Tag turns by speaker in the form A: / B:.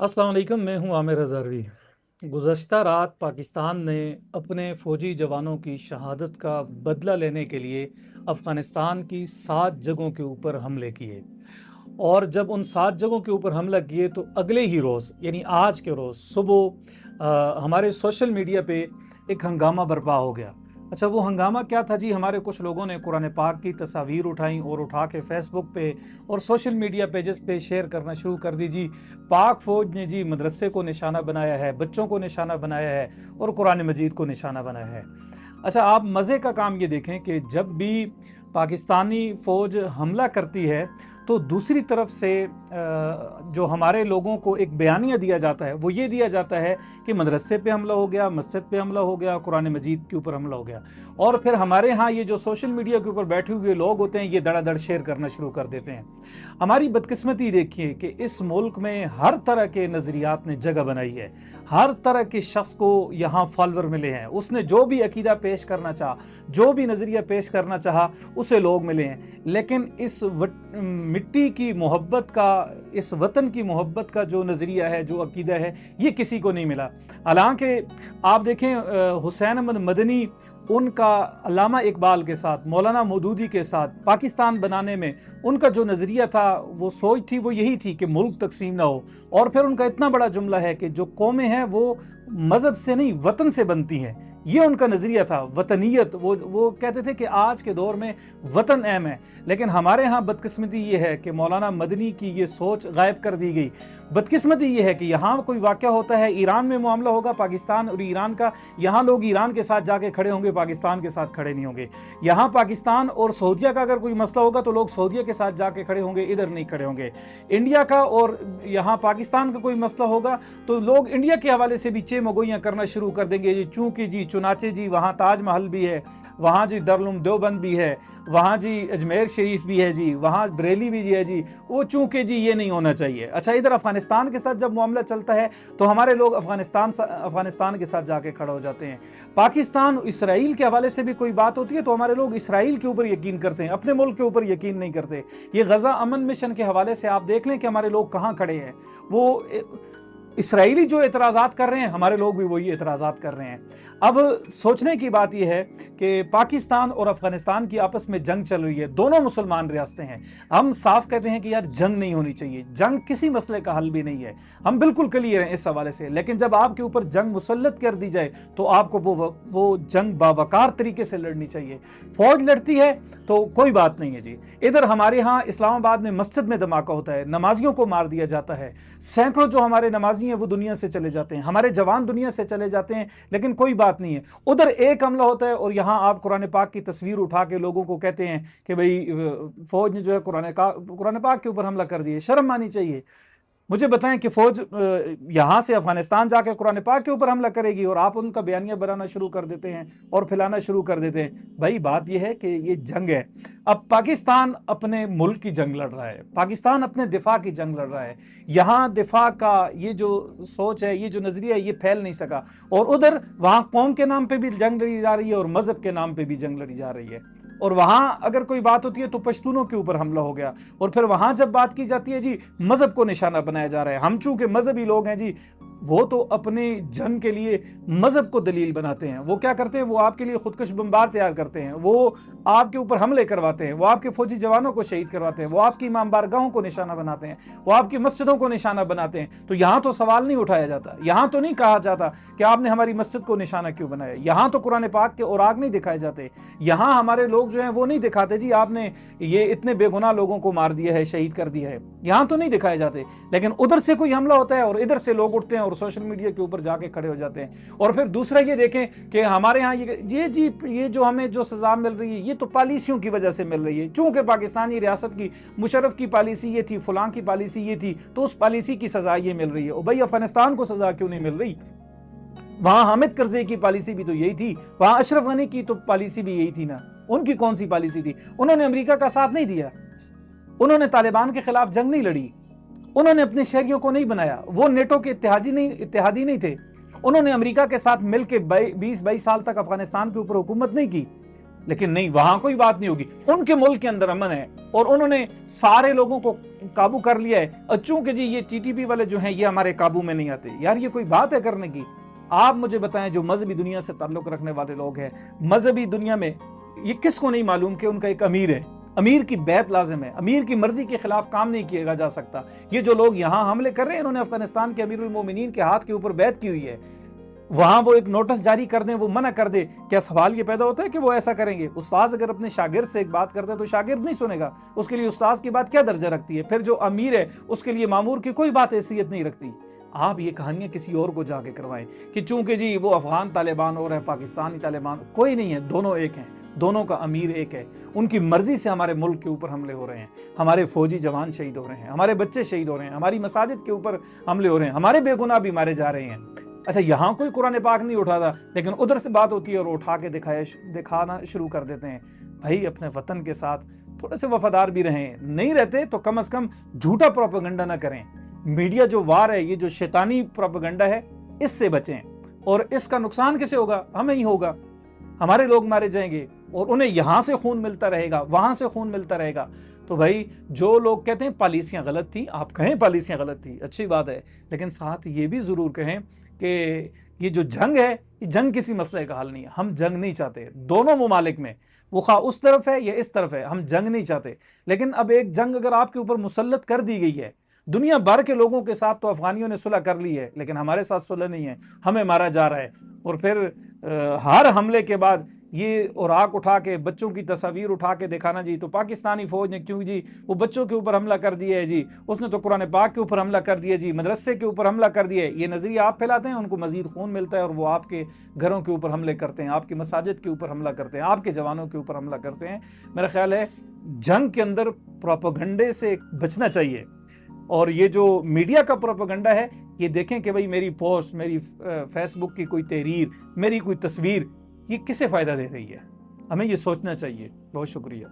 A: अस्सलाम वालेकुम, मैं हूं आमिर हज़ारवी। गुज़श्ता रात पाकिस्तान ने अपने फ़ौजी जवानों की शहादत का बदला लेने के लिए अफ़गानिस्तान की 7 जगहों के ऊपर हमले किए। और जब उन 7 जगहों के ऊपर हमला किए तो अगले ही रोज़ यानी आज के रोज़ सुबह हमारे सोशल मीडिया पे एक हंगामा बर्पा हो गया। अच्छा, वो हंगामा क्या था जी? हमारे कुछ लोगों ने कुरान पाक की तस्वीर उठाई और उठा के फेसबुक पे और सोशल मीडिया पेजेस पे शेयर करना शुरू कर दी जी। पाक फ़ौज ने जी मदरसे को निशाना बनाया है, बच्चों को निशाना बनाया है और कुरान मजीद को निशाना बनाया है। अच्छा, आप मज़े का काम ये देखें कि जब भी पाकिस्तानी फ़ौज हमला करती है तो दूसरी तरफ से जो हमारे लोगों को एक बयानिया दिया जाता है वो ये दिया जाता है कि मदरसे पे हमला हो गया, मस्जिद पे हमला हो गया, कुरान मजीद के ऊपर हमला हो गया। और फिर हमारे यहाँ ये जो सोशल मीडिया के ऊपर बैठे हुए लोग होते हैं ये धड़ाधड़ शेयर करना शुरू कर देते हैं। हमारी बदकिस्मती देखिए कि इस मुल्क में हर तरह के नज़रियात ने जगह बनाई है, हर तरह के शख्स को यहाँ फॉलोअर मिले हैं। उसने जो भी अकीदा पेश करना चाहा, जो भी नज़रिया पेश करना चाहा, उसे लोग मिले हैं। लेकिन इस मिट्टी की मोहब्बत का, इस वतन की मोहब्बत का जो नज़रिया है, जो अकीदा है, ये किसी को नहीं मिला। हालांकि आप देखें हुसैन अहमद मदनी, उनका अल्लामा इकबाल के साथ, मौलाना मौदूदी के साथ पाकिस्तान बनाने में उनका जो नज़रिया था, वो सोच थी, वो यही थी कि मुल्क तकसीम ना हो। और फिर उनका इतना बड़ा जुमला है कि जो कौमें हैं वो मज़हब से नहीं वतन से बनती हैं। ये उनका नज़रिया था, वतनीयत। वो कहते थे कि आज के दौर में वतन अहम है। लेकिन हमारे यहाँ बदकिस्मती ये है कि मौलाना मदनी की ये सोच गायब कर दी गई। बदकिस्मती ये है कि यहाँ कोई वाक़या होता है, ईरान में मामला होगा पाकिस्तान और ईरान का, यहाँ लोग ईरान के साथ जाके खड़े होंगे, पाकिस्तान के साथ खड़े नहीं होंगे। यहाँ पाकिस्तान और सऊदीया का अगर कोई मसला होगा तो लोग सऊदीया के साथ जाके खड़े होंगे, इधर नहीं खड़े होंगे। इंडिया का और यहाँ पाकिस्तान का कोई मसला होगा तो लोग इंडिया के हवाले से भी चेमगोइयाँ करना शुरू कर देंगे जी, चूँकि जी चुनाचे जी वहाँ ताजमहल भी है, वहाँ जी दारुल देवबंद भी है, वहाँ जी अजमेर शरीफ भी है जी, वहाँ बरेली भी है जी, वो चूँकि जी ये नहीं होना चाहिए। अच्छा, इधर अफगानिस्तान के साथ जब मामला चलता है तो हमारे लोग अफगानिस्तान के साथ जाके खड़ा हो जाते हैं। पाकिस्तान इसराइल के हवाले से भी कोई बात होती है तो हमारे लोग इसराइल के ऊपर यकीन करते हैं, अपने मुल्क के ऊपर यकीन नहीं करते। ये गजा अमन मिशन के हवाले से आप देख लें कि हमारे लोग कहाँ खड़े हैं। वो इसराइली जो एतराज़ात कर रहे हैं, हमारे लोग भी वही एतराज़ात कर रहे हैं। अब सोचने की बात यह है कि पाकिस्तान और अफगानिस्तान की आपस में जंग चल रही है, दोनों मुसलमान रियासतें हैं। हम साफ कहते हैं कि यार जंग नहीं होनी चाहिए, जंग किसी मसले का हल भी नहीं है, हम बिल्कुल क्लियर हैं इस हवाले से। लेकिन जब आपके ऊपर जंग मुसल्लत कर दी जाए तो आपको वो जंग बावकार तरीके से लड़नी चाहिए। फौज लड़ती है तो कोई बात नहीं है जी। इधर हमारे यहाँ इस्लामाबाद में मस्जिद में धमाका होता है, नमाजियों को मार दिया जाता है, सैकड़ों जो हमारे नमाजी हैं वो दुनिया से चले जाते हैं, हमारे जवान दुनिया से चले जाते हैं, लेकिन कोई बात नहीं है। उधर एक हमला होता है और यहाँ आप कुरान पाक की तस्वीर उठा के लोगों को कहते हैं कि भाई फौज ने जो है कुरान पाक के ऊपर हमला कर दिया। शर्म आनी चाहिए। मुझे बताएं कि फौज यहाँ से अफगानिस्तान जाकर कुरान पाक के ऊपर हमला करेगी और आप उनका बयानिया बनाना शुरू कर देते हैं और फैलाना शुरू कर देते हैं। भाई बात यह है कि ये जंग है। अब पाकिस्तान अपने मुल्क की जंग लड़ रहा है, पाकिस्तान अपने दिफा की जंग लड़ रहा है। यहाँ दिफा का ये जो सोच है, ये जो नजरिया है, ये फैल नहीं सका। और उधर वहाँ कौम के नाम पे भी जंग लड़ी जा रही है और मजहब के नाम पे भी जंग लड़ी जा रही है। और वहां अगर कोई बात होती है तो पश्तूनों के ऊपर हमला हो गया। और फिर वहां जब बात की जाती है जी, मजहब को निशाना बनाया जा रहा है। हम चूंकि मजहबी लोग हैं जी, वो तो अपने जन के लिए मजहब को दलील बनाते हैं। वो क्या करते हैं, वो आपके लिए खुदकुश बमबार तैयार करते हैं, वो आपके ऊपर हमले करवाते हैं, वो आपके फौजी जवानों को शहीद करवाते हैं, वो आपकी इमाम बारगाहों को निशाना बनाते हैं, वो आपकी मस्जिदों को निशाना बनाते हैं। तो यहाँ तो सवाल नहीं उठाया जाता, यहाँ तो नहीं कहा जाता कि आपने हमारी मस्जिद को निशाना क्यों बनाया। यहाँ तो कुरान पाक के औराग नहीं दिखाए जाते। यहाँ हमारे लोग जो हैं वो नहीं दिखाते जी आपने ये इतने बेगुनाह लोगों को मार दिया है, शहीद कर दिया है। यहाँ तो नहीं दिखाए जाते। लेकिन उधर से कोई हमला होता है और इधर से लोग उठते हैं और सोशल मीडिया के ऊपर जाके खड़े हो जाते हैं। और फिर दूसरा ये देखें कि हमारे यहाँ ये जो हमें जो सजा मिल रही है, ये तो पॉलिसियों की वजह से मिल रही है। चूंकि पाकिस्तानी रियासत की मुशर्रफ की पॉलिसी ये थी, फलां की पॉलिसी ये थी, तो उस पॉलिसी की सजा ये मिल रही है। और भाई अफगानिस्तान को सजा क्यों नहीं मिल रही? वहां हामिद करज़ई की पॉलिसी भी तो यही थी, वहां अशरफ गनी की तो पॉलिसी भी यही थी ना। उनकी कौन सी पॉलिसी थी? उन्होंने अमेरिका का साथ नहीं दिया, उन्होंने तालिबान के खिलाफ जंग नहीं लड़ी, उन्होंने अपने शहरियों को नहीं बनाया, वो नेटो के इत्तेहादी नहीं थे। उन्होंने अमेरिका के साथ मिलकर 20-22 साल तक अफगानिस्तान के ऊपर हुकूमत नहीं की। لیکن نہیں، وہاں کوئی بات نہیں ہوگی، ان کے ملک کے اندر امن ہے اور انہوں نے سارے لوگوں کو قابو کر لیا ہے، چونکہ جی یہ ٹی ٹی پی والے جو ہیں یہ ہمارے قابو میں نہیں آتے۔ یار یہ کوئی بات ہے کرنے کی؟ آپ مجھے بتائیں، جو مذہبی دنیا سے تعلق رکھنے والے لوگ ہیں، مذہبی دنیا میں یہ کس کو نہیں معلوم کہ ان کا ایک امیر ہے، امیر کی بیعت لازم ہے، امیر کی مرضی کے خلاف کام نہیں کیا جا سکتا۔ یہ جو لوگ یہاں حملے کر رہے ہیں، انہوں نے افغانستان کے امیر المومنین کے ہاتھ کے اوپر بیعت کی ہوئی ہے، وہاں وہ ایک نوٹس جاری کر دیں، وہ منع کر دے، کیا سوال یہ پیدا ہوتا ہے کہ وہ ایسا کریں گے؟ استاذ اگر اپنے شاگرد سے ایک بات کرتا ہے تو شاگرد نہیں سنے گا، اس کے لیے استاذ کی بات کیا درجہ رکھتی ہے؟ پھر جو امیر ہے اس کے لیے مامور کی کوئی بات حیثیت نہیں رکھتی۔ آپ یہ کہانیاں کسی اور کو جا کے کروائیں کہ چونکہ جی وہ افغان طالبان اور ہے پاکستانی طالبان، کوئی نہیں ہے، دونوں ایک ہیں، دونوں کا امیر ایک ہے۔ ان کی مرضی سے ہمارے ملک کے اوپر حملے ہو رہے ہیں، ہمارے فوجی جوان شہید ہو رہے ہیں، ہمارے بچے شہید ہو رہے ہیں، ہماری مساجد کے اوپر حملے ہو رہے ہیں، ہمارے بے گناہ بھی مارے جا رہے ہیں۔ اچھا یہاں کوئی قرآن پاک نہیں اٹھاتا، لیکن ادھر سے بات ہوتی ہے اور اٹھا کے دکھانا شروع کر دیتے ہیں۔ بھائی اپنے وطن کے ساتھ تھوڑے سے وفادار بھی رہیں، نہیں رہتے تو کم از کم جھوٹا پروپیگنڈا نہ کریں۔ میڈیا جو وار ہے، یہ جو شیطانی پروپیگنڈا ہے، اس سے بچیں، اور اس کا نقصان کسے ہوگا؟ ہمیں ہی ہوگا، ہمارے لوگ مارے جائیں گے اور انہیں یہاں سے خون ملتا رہے گا، وہاں سے خون ملتا رہے گا۔ تو بھائی جو لوگ کہتے ہیں پالیسیاں غلط تھیں، آپ کہیں پالیسیاں غلط تھیں، اچھی بات ہے، لیکن ساتھ یہ بھی ضرور کہیں کہ یہ جو جنگ ہے، یہ جنگ کسی مسئلے کا حل نہیں ہے۔ ہم جنگ نہیں چاہتے، دونوں ممالک میں، وہ خواہ اس طرف ہے یا اس طرف ہے، ہم جنگ نہیں چاہتے۔ لیکن اب ایک جنگ اگر آپ کے اوپر مسلط کر دی گئی ہے، دنیا بھر کے لوگوں کے ساتھ تو افغانیوں نے صلح کر لی ہے، لیکن ہمارے ساتھ صلح نہیں ہے، ہمیں مارا جا رہا ہے، اور پھر ہر حملے کے بعد یہ اوراق اٹھا کے، بچوں کی تصاویر اٹھا کے دکھانا، جی تو پاکستانی فوج نے کیوں جی وہ بچوں کے اوپر حملہ کر دیا ہے، جی اس نے تو قرآن پاک کے اوپر حملہ کر دیا، جی مدرسے کے اوپر حملہ کر دیا ہے۔ یہ نظریہ آپ پھیلاتے ہیں، ان کو مزید خون ملتا ہے اور وہ آپ کے گھروں کے اوپر حملے کرتے ہیں، آپ کی مساجد کے اوپر حملہ کرتے ہیں، آپ کے جوانوں کے اوپر حملہ کرتے ہیں۔ میرا خیال ہے جنگ کے اندر پروپیگنڈے سے بچنا چاہیے، اور یہ جو میڈیا کا پروپیگنڈا ہے، یہ دیکھیں کہ بھئی میری پوسٹ، میری فیس بک کی کوئی تحریر، میری کوئی تصویر، یہ کسے فائدہ دے رہی ہے؟ ہمیں یہ سوچنا چاہیے۔ بہت شکریہ۔